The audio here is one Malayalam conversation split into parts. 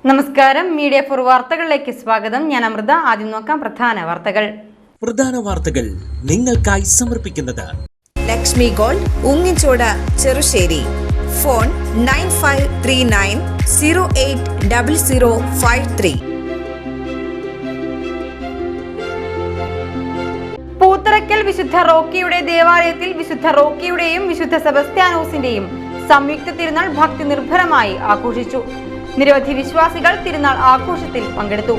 നമസ്കാരം, മീഡിയ ഫോർ വാർത്തകളിലേക്ക് സ്വാഗതം. ഞാൻ അമൃത. ആദ്യം നോക്കാം പ്രധാന വാർത്തകൾ നിങ്ങൾക്കായി സമർപ്പിക്കുന്നത് ലക്ഷ്മി ഗോൾഡ്, ഉങ്ങിച്ചോട്, ചെറുശ്ശേരി. ഫോൺ 9539080053. പൂത്തറയ്ക്കൽ വിശുദ്ധ റോക്കിയുടെ ദേവാലയത്തിൽ വിശുദ്ധ റോക്കിയുടെയും വിശുദ്ധ സെബസ്ത്യാനോസിന്റെയും സംയുക്ത തിരുനാൾ ഭക്തി നിർഭരമായി ആഘോഷിച്ചു. നിരവധി വിശ്വാസികൾ തിരുനാൾ ആഘോഷത്തിൽ പങ്കെടുത്തു.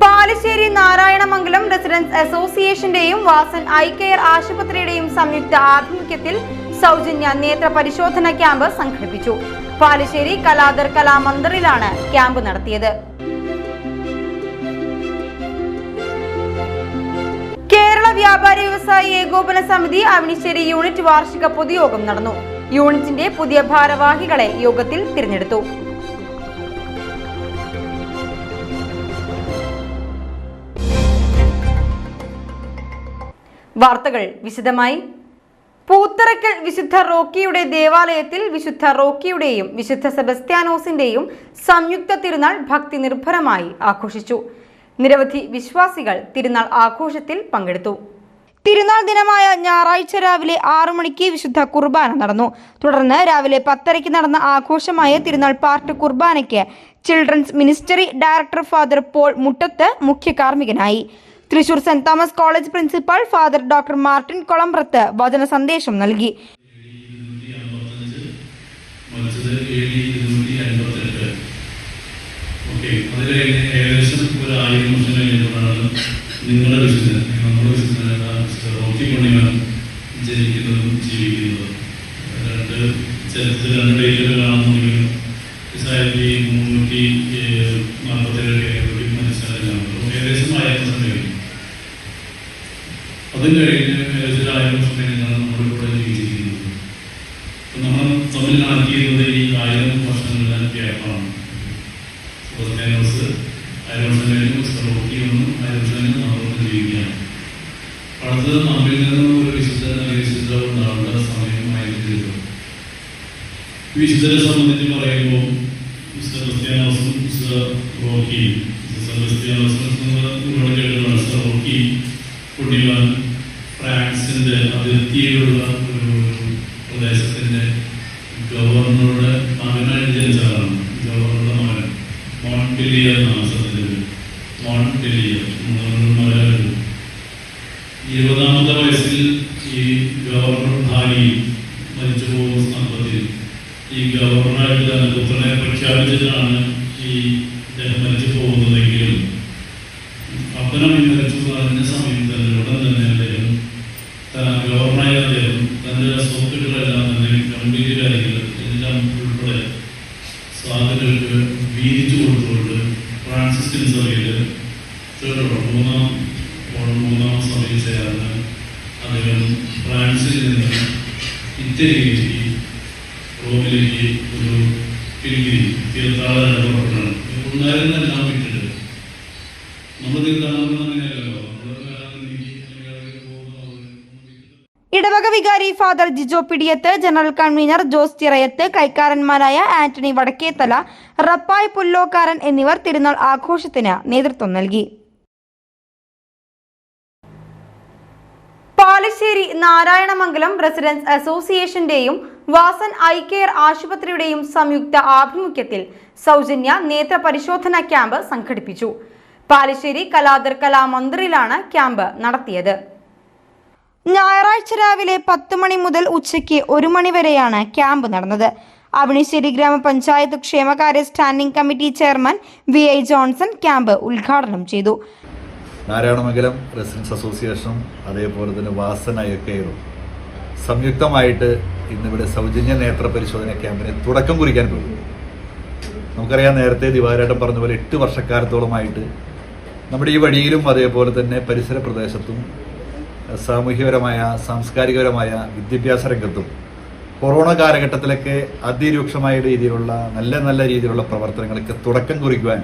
പാലശ്ശേരി നാരായണമംഗലം റെസിഡൻസ് അസോസിയേഷന്റെയും വാസൻ ഐ കെയർ ആശുപത്രിയുടെയും സംയുക്ത ആഭിമുഖ്യത്തിൽ സൗജന്യ നേത്ര പരിശോധന ക്യാമ്പ് സംഘടിപ്പിച്ചു. പാലശ്ശേരി കലാദർ കലാമന്ദിറിലാണ് ക്യാമ്പ് നടത്തിയത്. കേരള വ്യാപാരി വ്യവസായി ഏകോപന സമിതി അവണിശ്ശേരി യൂണിറ്റ് വാർഷിക പൊതുയോഗം നടന്നു. യൂണിറ്റിന്റെ പുതിയ ഭാരവാഹികളെ യോഗത്തിൽ തിരഞ്ഞെടുത്തു. വാർത്തകൾ വിശദമായി. പൂത്തറയ്ക്കൽ വിശുദ്ധ റോക്കിയുടെ ദേവാലയത്തിൽ വിശുദ്ധ റോക്കിയുടെയും വിശുദ്ധ സെബസ്ത്യാനോസിന്റെയും സംയുക്ത തിരുനാൾ ഭക്തി നിർഭരമായി ആഘോഷിച്ചു. നിരവധി വിശ്വാസികൾ തിരുനാൾ ആഘോഷത്തിൽ പങ്കെടുത്തു. തിരുനാൾ ദിനമായ ഞായറാഴ്ച രാവിലെ 6 മണിക്ക് വിശുദ്ധ കുർബാന നടന്നു. തുടർന്ന് രാവിലെ 10:30 നടന്ന ആഘോഷമായ തിരുനാൾ പാർട്ട് കുർബാനയ്ക്ക് children's ministry director father Paul Muttath മുഖ്യ കാർമ്മികനായി. Thrissur saint Thomas college principal father doctor Martin Kolamprath വചന സന്ദേശം നൽകി. ഏകദേശം ഒരു 1000 വർഷം കഴിഞ്ഞപ്പോഴാണ് നിങ്ങളുടെ വിശുദ്ധൻ, നമ്മുടെ വിശുദ്ധനായ റോക്കി പുണ്യവാൻ ജനിക്കുന്നതും ജീവിക്കുന്നതും. രണ്ട് ഡേറ്റുകൾ കാണുന്നുണ്ടെങ്കിലും 1347 മനസ്സിലാക്കണം. ഏകദേശം 1000 വർഷം കഴിഞ്ഞു. അതും കഴിഞ്ഞ് ഏകദേശം 1000 വർഷം കഴിഞ്ഞാണ് നമ്മളിവിടെ ജീവിച്ചിരിക്കുന്നത്. നമ്മൾ തമ്മിൽ നടത്തിയിരുന്നത് ഈ 1000 വർഷങ്ങളിലെ ഗ്യാപ്പാണ്. 1000 വർഷം കഴിഞ്ഞ് റോക്കി ഒന്നും 1000 വർഷം കഴിഞ്ഞ് നമ്മളൊന്നും ജീവിക്കുകയാണ്. അടുത്തത് നമ്മിൽ നിന്നും ഒരു വിശുദ്ധ ഉണ്ടാവേണ്ട സമയമായിരിക്കും. വിശുദ്ധരെ സംബന്ധിച്ച് പറയുമ്പോൾ സെബസ്ത്യാനോസും റോക്കിയും, സെബസ്ത്യാനോസും ഒരുപാട് കേട്ടുകളാണ്. റോക്കി പുണ്യവാൻ ഫ്രാൻസിന്റെ അതിർത്തിയിലുള്ള ഒരു പ്രദേശത്തിന്റെ ഗവർണറുടെ മകനായിട്ട് ജനിച്ചതാണ്. ഗവർണറുടെ മകൻ മോൺപെലിയർ എന്നാണ് സത്യത്തിൽ. മോൺപെലിയർ മകനായിരുന്നു. 20ാമത്തെ വയസ്സിൽ ഈ ഗവർണർ ഭാര്യ മരിച്ചു പോകുന്ന സന്ദർഭത്തിൽ ഈ ഗവർണറായിട്ട് തന്നെ പുത്രനെ പ്രഖ്യാപിച്ചിട്ടാണ് ഈ അദ്ദേഹം മരിച്ചു പോകുന്നതെങ്കിലും അപ്പനം മരിച്ചു പറഞ്ഞ സമയം തന്നെ ഉടൻ തന്നെ അദ്ദേഹം ഗവർണറായ അദ്ദേഹം തൻ്റെ സ്വത്തുക്കളെല്ലാം തന്നെ കംപ്ലീറ്റ് കാര്യങ്ങൾ എല്ലാം ഉൾപ്പെടെ സാധുക്കൾക്ക് വീതിച്ചു കൊടുത്തുകൊണ്ട് ഫ്രാൻസിസ്കൻ സഭയിൽ മൂന്നാം സഭയിൽ ചേർന്ന് അദ്ദേഹം ഫ്രാൻസിൽ നിന്ന് ഇറ്റലിയിലേക്ക് റോമിലേക്ക് ഒരു തീർത്ഥാടന പുറപ്പെട്ടാണ്. ഉണ്ടായിരുന്നെല്ലാം വിട്ടിട്ട് നമ്മൾ തീർത്ഥാടനം അങ്ങനെയല്ലല്ലോ. ഇടവക വികാരി father Jijo Pidiyath, general convener Jose Chirayath, കൈക്കാരന്മാരായ ആന്റണി വടക്കേത്തല, റപ്പായ് പുല്ലോക്കാരൻ എന്നിവർ തിരുനാൾ ആഘോഷത്തിന് നേതൃത്വം നൽകി. പാലശ്ശേരി നാരായണമംഗലം റെസിഡൻസ് അസോസിയേഷന്റെയും വാസൻ ഐ കെയർ ആശുപത്രിയുടെയും സംയുക്ത ആഭിമുഖ്യത്തിൽ സൗജന്യ നേത്ര പരിശോധന ക്യാമ്പ് സംഘടിപ്പിച്ചു. പാലശ്ശേരി കലാദർ കലാമന്ദിറിലാണ് ക്യാമ്പ് നടത്തിയത്. ഞായറാഴ്ച രാവിലെ 10 മണി മുതൽ ഉച്ചയ്ക്ക് 1 മണി വരെയാണ് ക്യാമ്പ് നടന്നത്. അവണിശ്ശേരി ഗ്രാമപഞ്ചായത്ത് ക്ഷേമകാര്യ standing committee chairman VI Johnson camp ഉദ്ഘാടനം ചെയ്തു. നാരായണമംഗലം റെസിഡൻസ് അസോസിയേഷനും അതേപോലെ തന്നെ വാസൻ ഐ കെയറും സംയുക്തമായിട്ട് ഇന്നിവിടെ സൗജന്യ നേത്ര പരിശോധന ക്യാമ്പിന് തുടക്കം കുറിക്കാൻ പോകും. നമുക്കറിയാം, നേരത്തെ ദിവാരേട്ടൻ പറഞ്ഞ പോലെ 8 വർഷക്കാലത്തോളമായിട്ട് നമ്മുടെ ഈ വഴിയിലും അതേപോലെ തന്നെ പരിസര പ്രദേശത്തും സാമൂഹികപരമായ സാംസ്കാരികപരമായ വിദ്യാഭ്യാസ രംഗത്തും കൊറോണ കാലഘട്ടത്തിലൊക്കെ അതിരൂക്ഷമായ രീതിയിലുള്ള നല്ല രീതിയിലുള്ള പ്രവർത്തനങ്ങൾക്ക് തുടക്കം കുറിക്കുവാൻ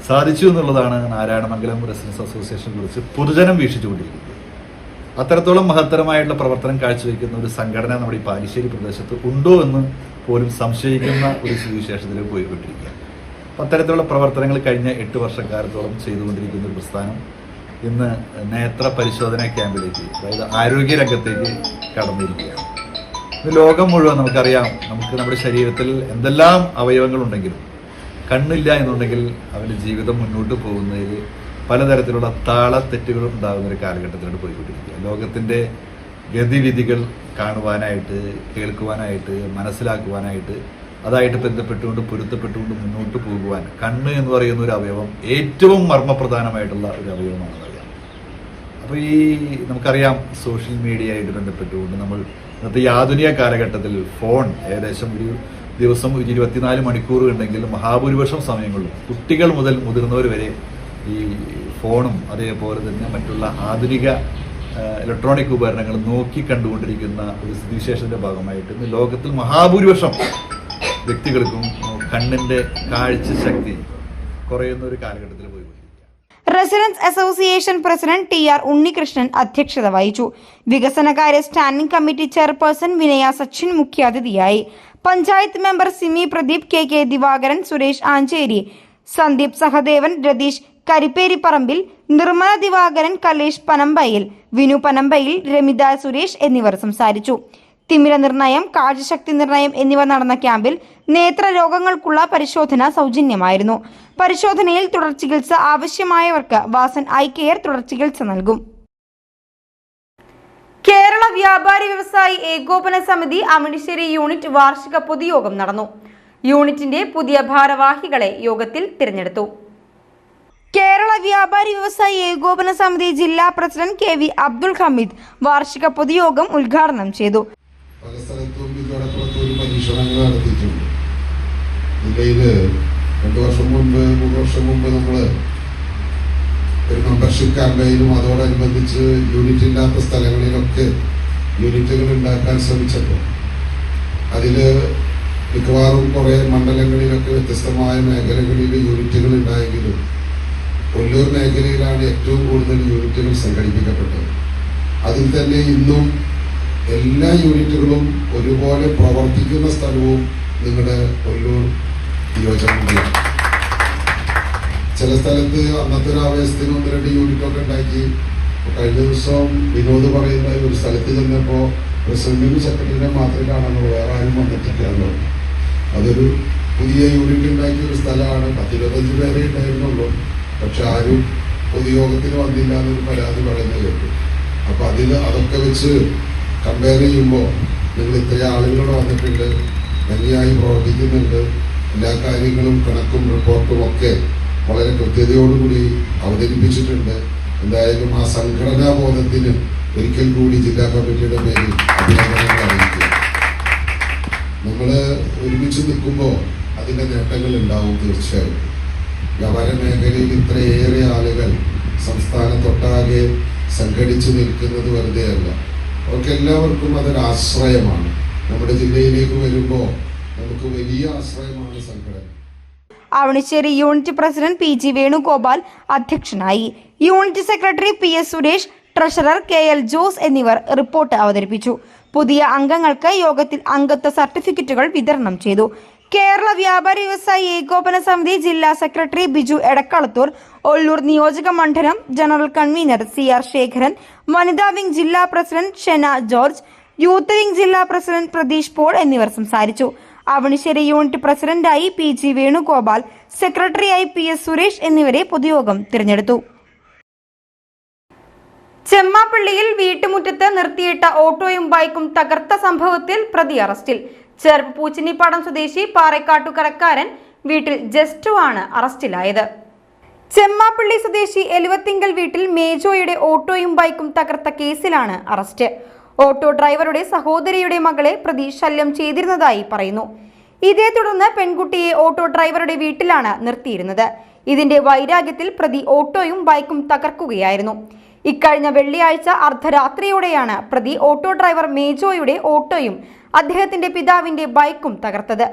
സാധിച്ചു എന്നുള്ളതാണ് നാരായണമംഗലം റെസിഡൻസ് അസോസിയേഷനെ കുറിച്ച് പൊതുജനം വീക്ഷിച്ചുകൊണ്ടിരിക്കുന്നത്. അത്തരത്തോളം മഹത്തരമായിട്ടുള്ള പ്രവർത്തനം കാഴ്ചവെക്കുന്ന ഒരു സംഘടന നമ്മുടെ ഈ പാലിശ്ശേരി പ്രദേശത്ത് ഉണ്ടോ എന്ന് പോലും സംശയിക്കുന്ന ഒരു സ്ഥിതിവിശേഷത്തിലേക്ക് പോയിക്കൊണ്ടിരിക്കുക. അപ്പം അത്തരത്തിലുള്ള പ്രവർത്തനങ്ങൾ കഴിഞ്ഞ 8 വർഷക്കാലത്തോളം ചെയ്തുകൊണ്ടിരിക്കുന്ന ഒരു പ്രസ്ഥാനം ഇന്ന് നേത്ര പരിശോധനാ ക്യാമ്പിലേക്ക്, അതായത് ആരോഗ്യരംഗത്തേക്ക് കടന്നിരിക്കുകയാണ്. ഇന്ന് ലോകം മുഴുവൻ നമുക്കറിയാം, നമുക്ക് നമ്മുടെ ശരീരത്തിൽ എന്തെല്ലാം അവയവങ്ങളുണ്ടെങ്കിലും കണ്ണില്ല എന്നുണ്ടെങ്കിൽ അവൻ്റെ ജീവിതം മുന്നോട്ട് പോകുന്നതിൽ പലതരത്തിലുള്ള താളത്തെറ്റുകൾ ഉണ്ടാകുന്ന ഒരു കാലഘട്ടത്തിലാണ് പോയിക്കൊണ്ടിരിക്കുക. ലോകത്തിൻ്റെ ഗതിവിധികൾ കാണുവാനായിട്ട്, കേൾക്കുവാനായിട്ട്, മനസ്സിലാക്കുവാനായിട്ട്, അതായിട്ട് ബന്ധപ്പെട്ടുകൊണ്ട് പൊരുത്തപ്പെട്ടുകൊണ്ട് മുന്നോട്ട് പോകുവാൻ കണ്ണ് എന്ന് പറയുന്ന ഒരു അവയവം ഏറ്റവും മർമ്മപ്രധാനമായിട്ടുള്ള ഒരു അവയവമാണ് അറിയാം. അപ്പോൾ ഈ നമുക്കറിയാം, സോഷ്യൽ മീഡിയ ആയിട്ട് ബന്ധപ്പെട്ടുകൊണ്ട് നമ്മൾ ഇന്നത്തെ ഈ ആധുനിക കാലഘട്ടത്തിൽ ഫോൺ ഏകദേശം ഒരു ദിവസം 24 മണിക്കൂർ ഉണ്ടെങ്കിൽ മഹാഭൂരിപക്ഷം സമയങ്ങളിലും കുട്ടികൾ മുതൽ മുതിർന്നവർ വരെ ഈ ഫോണും അതേപോലെ തന്നെ മറ്റുള്ള ആധുനിക ഇലക്ട്രോണിക് ഉപകരണങ്ങൾ നോക്കി കണ്ടുകൊണ്ടിരിക്കുന്ന ഒരു സ്ഥിതിവിശേഷത്തിന്റെ ഭാഗമായിട്ട് ഇന്ന് ലോകത്തിൽ മഹാഭൂരിപക്ഷം വ്യക്തികൾക്കും കണ്ണിന്റെ കാഴ്ച ശക്തി കുറയുന്ന ഒരു കാലഘട്ടത്തിൽ പോയി. Residence association president TR Unnikrishnan അധ്യക്ഷത വഹിച്ചു. വികസനകാര്യ standing committee chairperson Vinaya Sachin മുഖ്യാതിഥിയായി. പഞ്ചായത്ത് മെമ്പർ സിമി പ്രദീപ്, KK ദിവാകരൻ, സുരേഷ് ആഞ്ചേരി, സന്ദീപ് സഹദേവൻ, രതീഷ് കരിപ്പേരിപ്പറമ്പിൽ, നിർമ്മല ദിവാകരൻ, കലേഷ് പനമ്പയിൽ, വിനു പനമ്പയിൽ, രമിത സുരേഷ് എന്നിവർ സംസാരിച്ചു. തിമിര നിർണയം, കാഴ്ചശക്തി നിർണയം എന്നിവ നടന്ന ക്യാമ്പിൽ നേത്രരോഗങ്ങൾക്കുള്ള പരിശോധന സൗജന്യമായിരുന്നു. പരിശോധനയിൽ തുടർ ചികിത്സ ആവശ്യമായവർക്ക് വാസൻ ഐ കെയർ തുടർ ചികിത്സ നൽകും. കേരള വ്യാപാരി വ്യവസായി ഏകോപന സമിതി അമിനിശ്ശേരി യൂണിറ്റ് വാർഷിക പൊതുയോഗം നടന്നു. യൂണിറ്റിന്റെ പുതിയ ഭാരവാഹികളെ യോഗത്തിൽ തിരഞ്ഞെടുത്തു. കേരള വ്യാപാരി വ്യവസായി ഏകോപന സമിതി ജില്ലാ പ്രസിഡന്റ് KV അബ്ദുൽ ഹമീദ് വാർഷിക പൊതുയോഗം ഉദ്ഘാടനം ചെയ്തു. പല സ്ഥലത്തും ഇതോടൊപ്പം ഒരു പരീക്ഷണങ്ങൾ നടത്തിയിട്ടുണ്ട്. ജില്ലയില് 2 വർഷം മുമ്പ് 3 വർഷം മുമ്പ് നമ്മൾ ഒരു മെമ്പർഷിപ്പ് ക്യാമ്പയിനും അതോടനുബന്ധിച്ച് യൂണിറ്റ് ഇല്ലാത്ത സ്ഥലങ്ങളിലൊക്കെ യൂണിറ്റുകൾ ഉണ്ടാക്കാൻ ശ്രമിച്ചപ്പോൾ അതില് മിക്കവാറും കുറെ മണ്ഡലങ്ങളിലൊക്കെ വ്യത്യസ്തമായ മേഖലകളിൽ യൂണിറ്റുകൾ ഉണ്ടായെങ്കിലും കൊല്ലൂർ മേഖലയിലാണ് ഏറ്റവും കൂടുതൽ യൂണിറ്റുകൾ സംഘടിപ്പിക്കപ്പെട്ടത്. അതിൽ തന്നെ ഇന്നും എല്ലാ യൂണിറ്റുകളും ഒരുപോലെ പ്രവർത്തിക്കുന്ന സ്ഥലവും നിങ്ങളുടെ കൊല്ലൂർ നിയോജകമണ്ഡലം. ചില സ്ഥലത്ത് അന്നത്തെ ഒരു ആവേശത്തിന് 1-2 യൂണിറ്റൊക്കെ ഉണ്ടാക്കി. കഴിഞ്ഞ ദിവസം വിനോദ് പറയുന്ന ഒരു സ്ഥലത്ത് ചെന്നപ്പോൾ പ്രസിഡന്റിനും സെക്രട്ടറിനെ മാത്രമേ കാണുള്ളൂ, വേറെ ആരും വന്നിട്ടില്ലല്ലോ. അതൊരു പുതിയ യൂണിറ്റ് ഉണ്ടാക്കിയ ഒരു സ്ഥലമാണ്. 10-25 പേരെ ഉണ്ടായിരുന്നുള്ളൂ. പക്ഷെ ആരും പൊതുയോഗത്തിന് വന്നില്ല എന്നൊരു പരാതി പറയുന്നത് കേട്ടു. അപ്പൊ അതൊക്കെ വെച്ച് കമ്പയർ ചെയ്യുമ്പോൾ നിങ്ങൾ ഇത്രയും ആളുകളോട് വന്നിട്ടുണ്ട്, ഭംഗിയായി പ്രവർത്തിക്കുന്നുണ്ട്, എല്ലാ കാര്യങ്ങളും കണക്കും റിപ്പോർട്ടും ഒക്കെ വളരെ കൃത്യതയോടുകൂടി അവതരിപ്പിച്ചിട്ടുണ്ട്. എന്തായാലും ആ സംഘടനാ ബോധത്തിന് ഒരിക്കൽ കൂടി ജില്ലാ കമ്മിറ്റിയുടെ പേരിൽ അഭിനന്ദനങ്ങൾ അറിയിക്കുക. നമ്മൾ ഒരുമിച്ച് നിൽക്കുമ്പോൾ അതിൻ്റെ നേട്ടങ്ങൾ ഉണ്ടാവും തീർച്ചയായും. വ്യാപാര മേഖലയിൽ ഇത്രയേറെ ആളുകൾ സംസ്ഥാനത്തൊട്ടാകെ സംഘടിച്ചു നിൽക്കുന്നത് വെറുതെയല്ല. അവർക്കെല്ലാവർക്കും അതൊരു ആശ്രയമാണ്. നമ്മുടെ ജില്ലയിലേക്ക് വരുമ്പോൾ നമുക്ക് വലിയ ആശ്രയമാണ് സംഘടന. Avanissery unit president PG Venugopal അധ്യക്ഷനായി. Unit secretary PS Suresh, treasurer KL Jose എന്നിവർ റിപ്പോർട്ട് അവതരിപ്പിച്ചു. പുതിയ അംഗങ്ങൾക്ക് യോഗത്തിൽ അംഗത്വ സർട്ടിഫിക്കറ്റുകൾ വിതരണം ചെയ്തു. കേരള വ്യാപാരി വ്യവസായി ഏകോപന സമിതി ജില്ലാ സെക്രട്ടറി ബിജു എടക്കളത്തൂർ, ഒല്ലൂർ നിയോജക മണ്ഡലം ജനറൽ കൺവീനർ CR ശേഖരൻ, വനിതാ വിംഗ് ജില്ലാ പ്രസിഡന്റ് ഷെന ജോർജ്, യൂത്ത് വിംഗ് ജില്ലാ പ്രസിഡന്റ് പ്രതീഷ് പോൾ എന്നിവർ സംസാരിച്ചു. അവണിശ്ശേരി യൂണിറ്റ് പ്രസിഡന്റായി PG വേണുഗോപാൽ, സെക്രട്ടറിയായി PS സുരേഷ് എന്നിവരെ പൊതുയോഗം തിരഞ്ഞെടുത്തു. ചെമ്മാപ്പള്ളിയിൽ വീട്ടുമുറ്റത്ത് നിർത്തിയിട്ട ഓട്ടോയും ബൈക്കും തകർത്ത സംഭവത്തിൽ പ്രതി അറസ്റ്റിൽ. ചെറുപ്പ് പൂച്ചിനിപ്പാടം സ്വദേശി പാറക്കാട്ടുകരക്കാരൻ വീട്ടിൽ ജസ്റ്റു ആണ് അറസ്റ്റിലായത്. ചെമ്മാപ്പള്ളി സ്വദേശി എലുവത്തിങ്കൽ വീട്ടിൽ മേജോയുടെ ഓട്ടോയും ബൈക്കും തകർത്ത കേസിലാണ് അറസ്റ്റ്. ഓട്ടോ ഡ്രൈവറുടെ സഹോദരിയുടെ മകളെ പ്രതി ശല്യം ചെയ്തിരുന്നതായി പറയുന്നു. ഇതേ തുടർന്ന് പെൺകുട്ടിയെ ഓട്ടോ ഡ്രൈവറുടെ വീട്ടിലാണ് നിർത്തിയിരുന്നത്. ഇതിന്റെ വൈരാഗ്യത്തിൽ പ്രതി ഓട്ടോയും ബൈക്കും തകർക്കുകയായിരുന്നു. ഇക്കഴിഞ്ഞ വെള്ളിയാഴ്ച അർദ്ധരാത്രിയോടെയാണ് പ്രതി ഓട്ടോ ഡ്രൈവർ മേജോയുടെ ഓട്ടോയും അദ്ദേഹത്തിന്റെ പിതാവിന്റെ ബൈക്കും തകർത്തത്.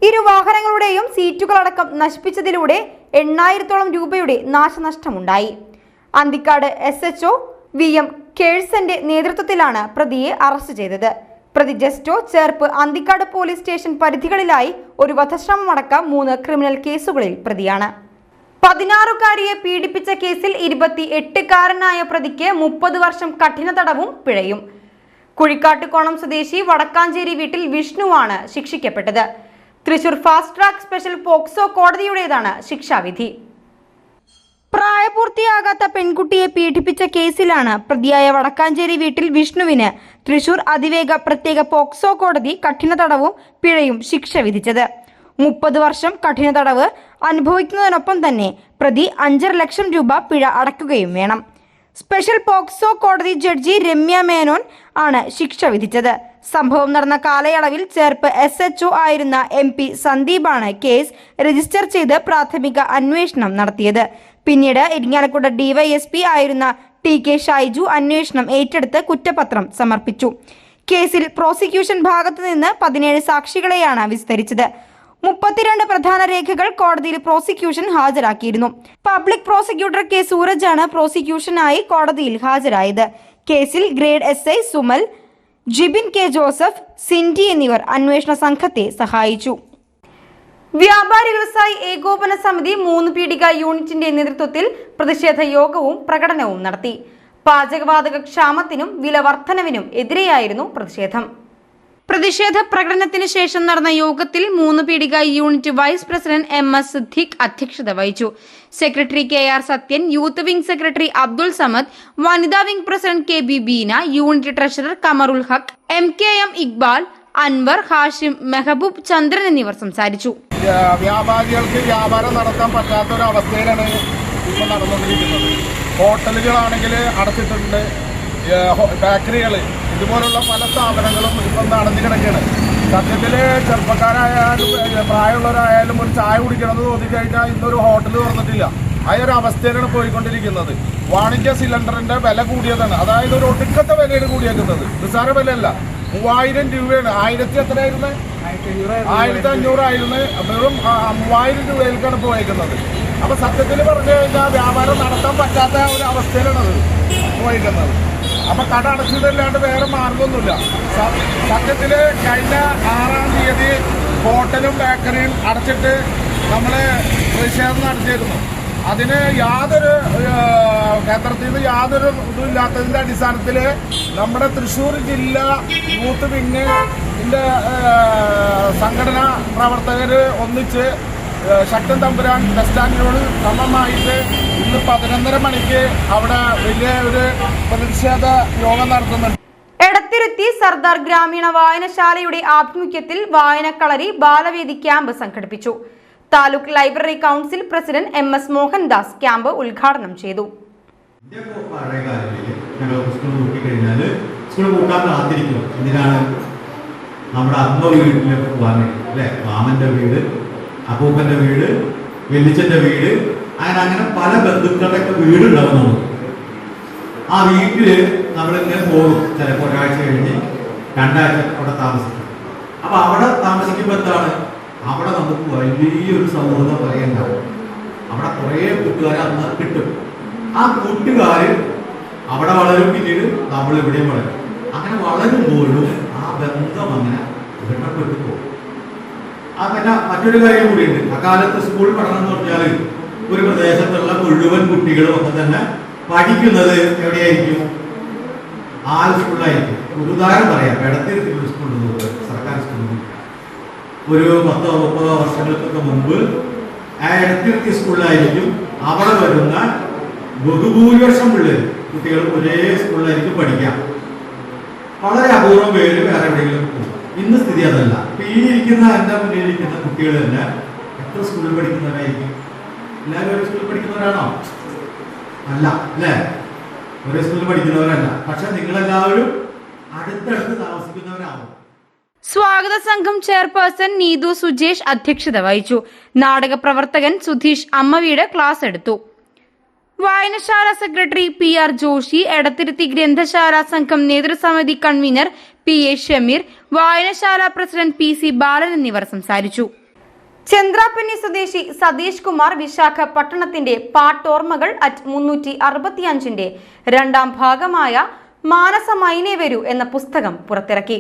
ഇരു വാഹനങ്ങളുടെയും സീറ്റുകളടക്കം നശിപ്പിച്ചതിലൂടെ 8000-ഓളം രൂപയുടെ നാശനഷ്ടമുണ്ടായി. അന്തിക്കാട് SHO VM കേഴ്സന്റെ നേതൃത്വത്തിലാണ് പ്രതിയെ അറസ്റ്റ് ചെയ്തത്. പ്രതി Justo Cherpu Anthikad police station പരിധികളിലായി ഒരു വധശ്രമമടക്കം 3 ക്രിമിനൽ കേസുകളിൽ പ്രതിയാണ്. 16-കാരിയെ പീഡിപ്പിച്ച കേസിൽ 28-കാരനായ പ്രതിക്ക് 30 വർഷം കഠിന തടവും പിഴയും. കുഴിക്കാട്ടുകോണം സ്വദേശി വടക്കാഞ്ചേരി വീട്ടിൽ വിഷ്ണുവാണ് ശിക്ഷിക്കപ്പെട്ടത്. Thrissur fast track special POCSO കോടതിയുടേതാണ് ശിക്ഷാവിധി. പ്രായപൂർത്തിയാകാത്ത പെൺകുട്ടിയെ പീഡിപ്പിച്ച കേസിലാണ് പ്രതിയായ വടക്കാഞ്ചേരി വീട്ടിൽ വിഷ്ണുവിന് തൃശൂർ അതിവേഗ പ്രത്യേക പോക്സോ കോടതി കഠിന തടവും പിഴയും ശിക്ഷ വിധിച്ചത്. 30 വർഷം കഠിന തടവ് അനുഭവിക്കുന്നതിനൊപ്പം തന്നെ പ്രതി 5.5 ലക്ഷം രൂപ പിഴ അടയ്ക്കുകയും വേണം. സ്പെഷ്യൽ പോക്സോ കോടതി ജഡ്ജി രമ്യ മേനോൻ ആണ് ശിക്ഷ വിധിച്ചത്. സംഭവം നടന്ന കാലയളവിൽ ചേർപ്പ് SHO ആയിരുന്ന MP സന്ദീപാണ് കേസ് രജിസ്റ്റർ ചെയ്ത് പ്രാഥമിക അന്വേഷണം നടത്തിയത്. പിന്നീട് ഇരിങ്ങാലക്കുട DYSP ആയിരുന്ന TK ഷൈജു അന്വേഷണം ഏറ്റെടുത്ത് കുറ്റപത്രം സമർപ്പിച്ചു. കേസിൽ പ്രോസിക്യൂഷൻ ഭാഗത്തു നിന്ന് 17 സാക്ഷികളെയാണ് വിസ്തരിച്ചത്. 32 പ്രധാന രേഖകൾ കോടതിയിൽ പ്രോസിക്യൂഷൻ ഹാജരാക്കിയിരുന്നു. പബ്ലിക് പ്രോസിക്യൂട്ടർ K സൂരജാണ് പ്രോസിക്യൂഷനായി കോടതിയിൽ ഹാജരായത്. കേസിൽ grade SI Sumal, Jibin K Joseph, സിൻഡി എന്നിവർ അന്വേഷണ സംഘത്തെ സഹായിച്ചു. വ്യാപാരി വ്യവസായി ഏകോപന സമിതി 3 പീടിക യൂണിറ്റിന്റെ നേതൃത്വത്തിൽ പ്രതിഷേധ യോഗവും പ്രകടനവും നടത്തി. പാചകവാതക ക്ഷാമത്തിനും വില വർധനവിനും എതിരെയായിരുന്നു പ്രതിഷേധം. പ്രതിഷേധ പ്രകടനത്തിന് ശേഷം നടന്ന യോഗത്തിൽ 3 Peedika unit vice president MS Siddique അധ്യക്ഷത വഹിച്ചു. Secretary KR Sathyan, youth wing secretary Abdul Samad, വനിതാ wing president KB Beena, unit treasurer Kamarul Haq, MKM Iqbal, Anwar, Hashim, Mehaboob, Chandran എന്നിവർ സംസാരിച്ചു. വ്യാപാരികൾക്ക് വ്യാപാരം നടത്താൻ പറ്റാത്ത ഒരു അവസ്ഥയിലാണ് ഇപ്പോൾ നടന്നുകൊണ്ടിരിക്കുന്നത്. ഹോട്ടലുകളാണെങ്കിൽ അടച്ചിട്ടുണ്ട്, ബേക്കറികൾ, ഇതുപോലുള്ള പല സ്ഥാപനങ്ങളും ഇപ്പം അടഞ്ഞു കിടക്കുകയാണ്. സത്യത്തിൽ ചെറുപ്പക്കാരായാലും പ്രായമുള്ളവരായാലും ഒരു ചായ കുടിക്കണമെന്ന് തോന്നിക്കഴിഞ്ഞാൽ ഇന്നൊരു ഹോട്ടൽ തുറന്നിട്ടില്ല. ആ ഒരു അവസ്ഥയിലാണ് പോയിക്കൊണ്ടിരിക്കുന്നത്. വാണിജ്യ സിലിണ്ടറിന്റെ വില കൂടിയതാണ്. അതായത് ഒരു ഒടുക്കത്തെ വിലയാണ് കൂടിയേക്കുന്നത്. നിസ്സാര വിലയല്ല. 3000 രൂപയാണ്. 1000 എത്രയായിരുന്നു? 1500 ആയിരുന്നു. വെറും 3000 രൂപയിലേക്കാണ് പോയേക്കുന്നത്. അപ്പൊ സത്യത്തിൽ പറഞ്ഞു കഴിഞ്ഞാൽ വ്യാപാരം നടത്താൻ പറ്റാത്ത ഒരു അവസ്ഥയിലാണത് പോയിരിക്കുന്നത്. അപ്പൊ കട അടച്ചതല്ലാണ്ട് വേറെ മാർഗമൊന്നുമില്ല. സത്യത്തിൽ കഴിഞ്ഞ 6-ാം തീയതി ഹോട്ടലും ബേക്കറിയും അടച്ചിട്ട് നമ്മള് പ്രതിഷേധം നടത്തിയിരുന്നു. അതിന് യാതൊരു കേന്ദ്രത്തിൽ നിന്ന് യാതൊരു ഇതും ഇല്ലാത്തതിന്റെ അടിസ്ഥാനത്തിൽ നമ്മുടെ തൃശ്ശൂർ ജില്ലാ യൂത്ത് വിങ്ങിന്റെ സംഘടനാ പ്രവർത്തകർ ഒന്നിച്ച് ശക്തൻ തമ്പുരാൻ ബസ് സ്റ്റാൻഡിനോട് സമമായിട്ട് ഇന്ന് 11:30 മണിക്ക് അവിടെ വലിയ ഒരു പ്രതിഷേധ യോഗം നടത്തുന്നുണ്ട്. എടത്തിരുത്തി സർദാർ ഗ്രാമീണ വായനശാലയുടെ ആഭിമുഖ്യത്തിൽ വായനക്കളരി ബാലവേദി ക്യാമ്പ് സംഘടിപ്പിച്ചു. Taluk library council president MS Mohandas camp ഉദ്ഘാടനം ചെയ്തു. നമ്മുടെ അമ്മ വീട്ടിലേക്ക് പോകാൻ വേണ്ടി അല്ലെ, മാമന്റെ വീട്, അപ്പൂപ്പന്റെ വീട്, വെല്ലിച്ചന്റെ വീട്, അങ്ങനെ പല ബന്ധുക്കളുടെയൊക്കെ വീടുണ്ടാവും. ആ വീട്ടില് നമ്മളിങ്ങനെ പോകും. ചിലപ്പോൾ ഒരാഴ്ച കഴിഞ്ഞ് 2 ആഴ്ച അവിടെ താമസിക്കും. അപ്പൊ അവിടെ താമസിക്കുമ്പോൾ എന്താണ്, അവിടെ നമുക്ക് വലിയൊരു സൗഹൃദം പറയുന്നുണ്ടാവും. അവിടെ കുറേ കൂട്ടുകാർ അന്ന് കിട്ടും. ആ കൂട്ടുകാർ അവിടെ വളരും, പിന്നീട് നമ്മൾ ഇവിടെയും വളരും. അങ്ങനെ വളരുമ്പോഴും ആ ബന്ധം അങ്ങനെ ബന്ധപ്പെട്ടു പോകും. പിന്നെ മറ്റൊരു കാര്യം കൂടിയുണ്ട്. അക്കാലത്ത് സ്കൂൾ പഠനം എന്ന് പറഞ്ഞാൽ ഒരു പ്രദേശത്തുള്ള മുഴുവൻ കുട്ടികളും ഒക്കെ തന്നെ പഠിക്കുന്നത് എവിടെയായിരിക്കും? സ്കൂളിലായിരിക്കും. ഒരു ഉദാഹരണം പറയാം. എടത്തിരുത്തി സ്കൂളിൽ, സർക്കാർ സ്കൂളിൽ ഒരു 10-30 വർഷങ്ങൾക്കൊക്കെ മുമ്പ് എടത്തിരുത്തി സ്കൂളിലായിരിക്കും അവിടെ വരുന്ന ബഹുഭൂരിപക്ഷം പിള്ളേർ കുട്ടികൾ ഒരേ സ്കൂളിലായിരിക്കും പഠിക്കാം. വളരെ അപൂർവം പേര് വേറെ എവിടെയെങ്കിലും പോകും. ഇന്ന് സ്ഥിതി അതല്ല. ഇപ്പൊ ഈ ഇരിക്കുന്ന എൻ്റെ മുന്നിലിരിക്കുന്ന കുട്ടികൾ തന്നെ എത്ര സ്കൂളിൽ പഠിക്കുന്നവരായിരിക്കും? എല്ലാവരും ഒരു സ്കൂളിൽ പഠിക്കുന്നവരാണോ? അല്ല, അല്ലേ? ഒരേ സ്കൂളിൽ പഠിക്കുന്നവരല്ല. പക്ഷെ നിങ്ങളെല്ലാവരും അടുത്തടുത്ത് താമസിക്കുന്നവരാണോ? സ്വാഗത സംഘം ചെയർപേഴ്സൺ നീതു സുജേഷ് അധ്യക്ഷത വഹിച്ചു. നാടക പ്രവർത്തകൻ സുധീഷ് അമ്മവീട് ക്ലാസ് എടുത്തു. വായനശാല സെക്രട്ടറി PR ജോഷി, എടത്തിരുത്തി ഗ്രന്ഥശാല സംഘം നേതൃസമിതി കൺവീനർ PA ഷമീർ, വായനശാല പ്രസിഡന്റ് PC ബാലൻ എന്നിവർ സംസാരിച്ചു. ചന്ദ്രാപ്പന്നി സ്വദേശി സതീഷ് കുമാർ വിശാഖപട്ടണത്തിന്റെ പാട്ടോർമ്മകൾ അറ്റ് 365 രണ്ടാം ഭാഗമായ മാനസമൈനേ വരൂ എന്ന പുസ്തകം പുറത്തിറക്കി.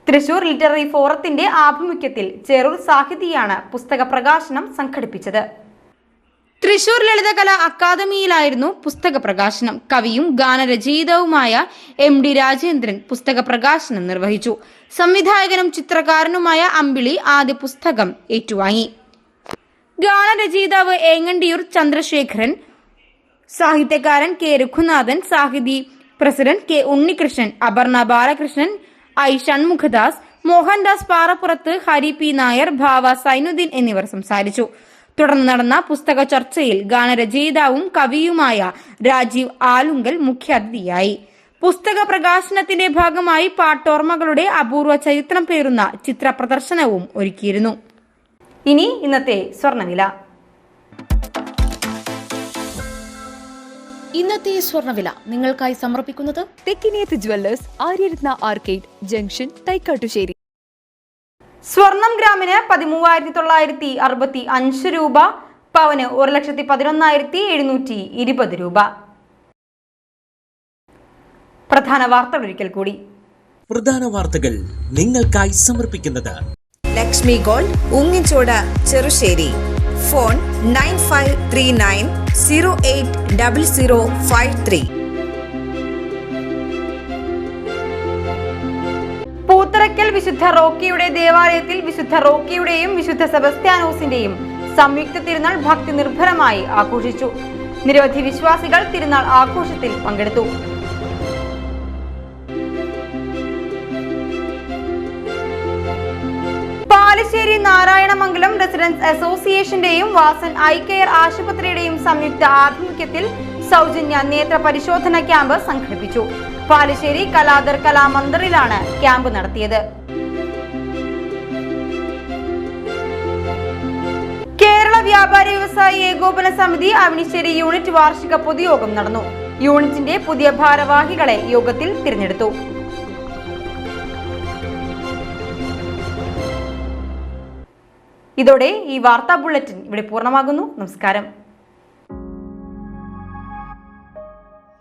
തൃശൂർ ലിറ്റററി ഫോറത്തിന്റെ ആഭിമുഖ്യത്തിൽ ചേറൂർ സാഹിതിയാണ് പുസ്തക പ്രകാശനം സംഘടിപ്പിച്ചത്. തൃശൂർ ലളിതകലാ അക്കാദമിയിലായിരുന്നു പുസ്തക പ്രകാശനം. കവിയും ഗാനരചയിതാവുമായ MD രാജേന്ദ്രൻ പുസ്തക പ്രകാശനം നിർവഹിച്ചു. സംവിധായകനും ചിത്രകാരനുമായ അമ്പിളി ആദ്യ പുസ്തകം ഏറ്റുവാങ്ങി. ഗാനരചയിതാവ് ഏങ്ങണ്ടിയൂർ ചന്ദ്രശേഖരൻ, സാഹിത്യകാരൻ K Raghunathan, Sahithi president K Unnikrishnan, Aparna Balakrishnan, I Shanmukhadas, Mohandas Parappurath, Hari P Nair, ഭാവ സൈനുദ്ദീൻ എന്നിവർ സംസാരിച്ചു. തുടർന്ന് നടന്ന പുസ്തക ചർച്ചയിൽ ഗാനരചയിതാവും കവിയുമായ രാജീവ് ആലുങ്കൽ മുഖ്യാതിഥിയായി. പുസ്തക പ്രകാശനത്തിന്റെ ഭാഗമായി പാട്ടോർമ്മകളുടെ അപൂർവ ചരിത്രം പേറുന്ന ചിത്ര പ്രദർശനവും ഒരുക്കിയിരുന്നു. ഇനി ഇന്നത്തെ സ്വർണ്ണവില. ഇന്നത്തെ സ്വർണ്ണവില നിങ്ങൾക്കായി സമർപ്പിക്കുന്നത് Thekkiniyath jewellers, Aryaratna arcade junction, Thaikkattussery. സ്വർണം ഗ്രാമിന് 13,965 രൂപ, പവന് 1,11,720 രൂപ. പ്രധാന വാർത്തകൾ ഒരിക്കൽ കൂടി. പ്രധാന വാർത്തകൾ നിങ്ങൾക്കായി സമർപ്പിക്കുന്നത് ലക്ഷ്മി ഗോൾഡ്, ഉങ്ങിച്ചോട, ചെറുശ്ശേരി. ഫോൺ 9539080053. പൂത്തറയ്ക്കൽ വിശുദ്ധ റോക്കിയുടെ ദേവാലയത്തിൽ വിശുദ്ധ റോക്കിയുടെയും വിശുദ്ധ സെബസ്ത്യാനോസിന്റെയും സംയുക്ത തിരുനാൾ ഭക്തി നിർഭരമായി ആഘോഷിച്ചു. നിരവധി വിശ്വാസികൾ തിരുനാൾ ആഘോഷത്തിൽ പങ്കെടുത്തു. പാലശ്ശേരി നാരായണമംഗലം റെസിഡൻസ് അസോസിയേഷന്റെയും വാസൻ ഐ കെയർ ആശുപത്രിയുടെയും സംയുക്ത ആഭിമുഖ്യത്തിൽ സൗജന്യ നേത്ര പരിശോധന ക്യാമ്പ് സംഘടിപ്പിച്ചു. പാലശ്ശേരി കലാദർ കലാമന്ദിറിലാണ് ക്യാമ്പ് നടത്തിയത്. കേരള വ്യാപാരി വ്യവസായി ഏകോപന സമിതി അവനിശ്ശേരി യൂണിറ്റ് വാർഷിക പൊതുയോഗം നടന്നു. യൂണിറ്റിന്റെ പുതിയ ഭാരവാഹികളെ യോഗത്തിൽ തിരഞ്ഞെടുത്തു. ഇതോടെ ഈ വാർത്താ ബുള്ളറ്റിൻ ഇവിടെ പൂർണ്ണമാകുന്നു. നമസ്കാരം.